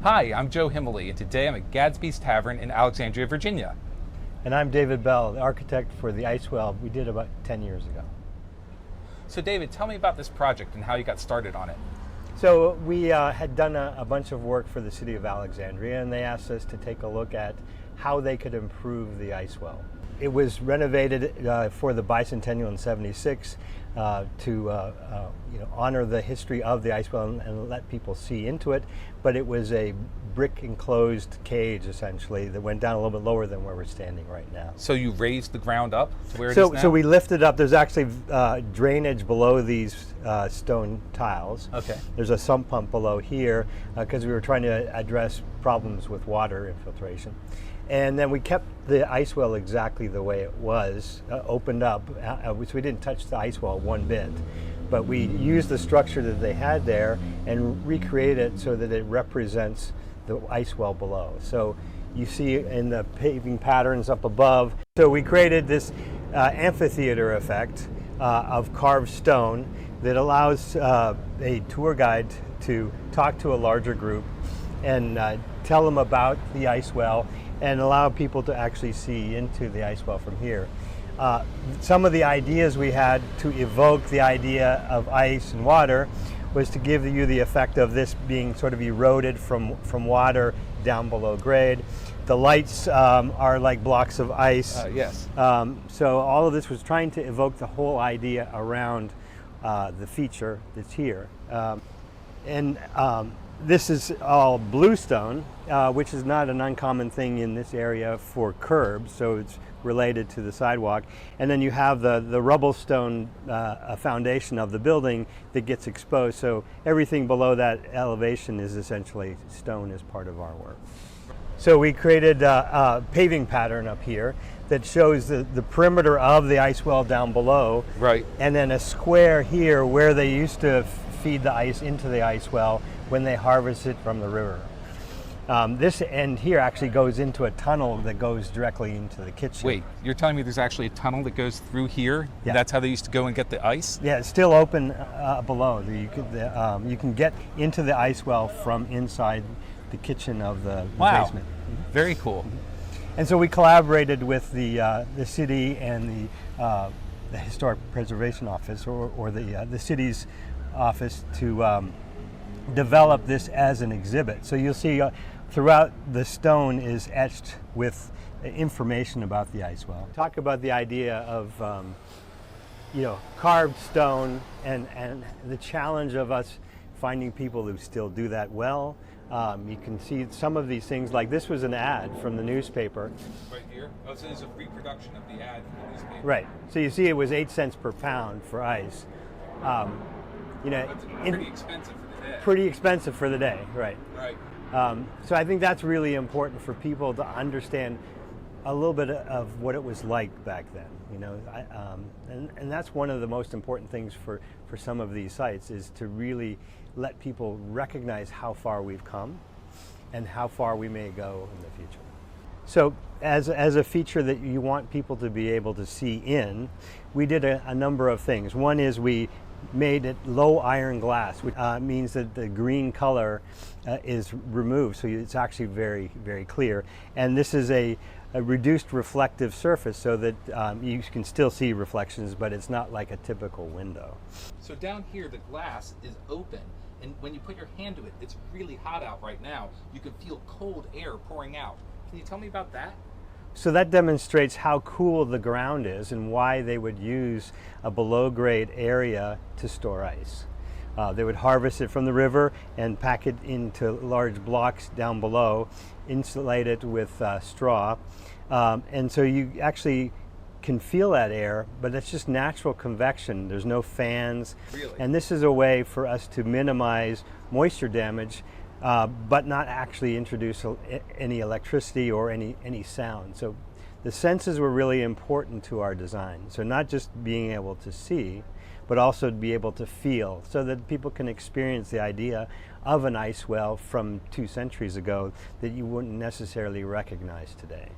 Hi, I'm Joe Himmeley, and today I'm at Gadsby's Tavern in Alexandria, Virginia. And I'm David Bell, the architect for the ice well we did about 10 years ago. So David, tell me about this project and how you got started on it. So we had done a bunch of work for the city of Alexandria, and they asked us to take a look at how they could improve the ice well. It was renovated for the bicentennial in '76 to honor the history of the ice well and let people see into it. But it was a brick enclosed cage essentially that went down a little bit lower than where we're standing right now. So you raised the ground up to where it is now? So we lifted up. There's actually drainage below these stone tiles. Okay. There's a sump pump below here because we were trying to address problems with water infiltration. And then we kept the ice well exactly the way it was, opened up, which we didn't touch the ice well one bit. But we used the structure that they had there and recreated it so that it represents the ice well below. So you see in the paving patterns up above. So we created this amphitheater effect of carved stone that allows a tour guide to talk to a larger group and tell them about the ice well and allow people to actually see into the ice well from here. Some of the ideas we had to evoke the idea of ice and water was to give you the effect of this being sort of eroded from water down below grade. The lights are like blocks of ice. Yes. So all of this was trying to evoke the whole idea around the feature that's here. This is all bluestone, which is not an uncommon thing in this area for curbs, so it's related to the sidewalk. And then you have the rubble stone foundation of the building that gets exposed, so everything below that elevation is essentially stone as part of our work. So we created a paving pattern up here that shows the perimeter of the ice well down below. Right. And then a square here where they used to feed the ice into the ice well when they harvest it from the river. This end here actually goes into a tunnel that goes directly into the kitchen. Wait, you're telling me there's actually a tunnel that goes through here? Yeah. That's how they used to go and get the ice? Yeah, it's still open below. You can get into the ice well from inside the kitchen of the basement. Very cool. And so we collaborated with the city and the Historic Preservation Office or the city's office to develop this as an exhibit. So you'll see throughout the stone is etched with information about the ice well. Talk about the idea of carved stone and the challenge of us finding people who still do that well. You can see some of these things, like this was an ad from the newspaper. Right here? Oh, so there's a reproduction of the ad from the newspaper. Right. So you see it was 8 cents per pound for ice. That's pretty expensive for the day. Pretty expensive for the day, right. Right. So I think that's really important for people to understand a little bit of what it was like back then. And that's one of the most important things for some of these sites is to really let people recognize how far we've come and how far we may go in the future. So as a feature that you want people to be able to see in, we did a number of things. One is we made it low iron glass, which means that the green color is removed, so it's actually very, very clear. And this is a reduced reflective surface so that you can still see reflections, but it's not like a typical window. So down here, the glass is open, and when you put your hand to it, it's really hot out right now. You can feel cold air pouring out. Can you tell me about that? So that demonstrates how cool the ground is and why they would use a below grade area to store ice. They would harvest it from the river and pack it into large blocks down below, insulate it with straw. And so you actually can feel that air, but it's just natural convection. There's no fans. Really? And this is a way for us to minimize moisture damage, but not actually introduce any electricity or any sound. So the senses were really important to our design. So not just being able to see, but also to be able to feel, so that people can experience the idea of an ice well from 2 centuries ago that you wouldn't necessarily recognize today.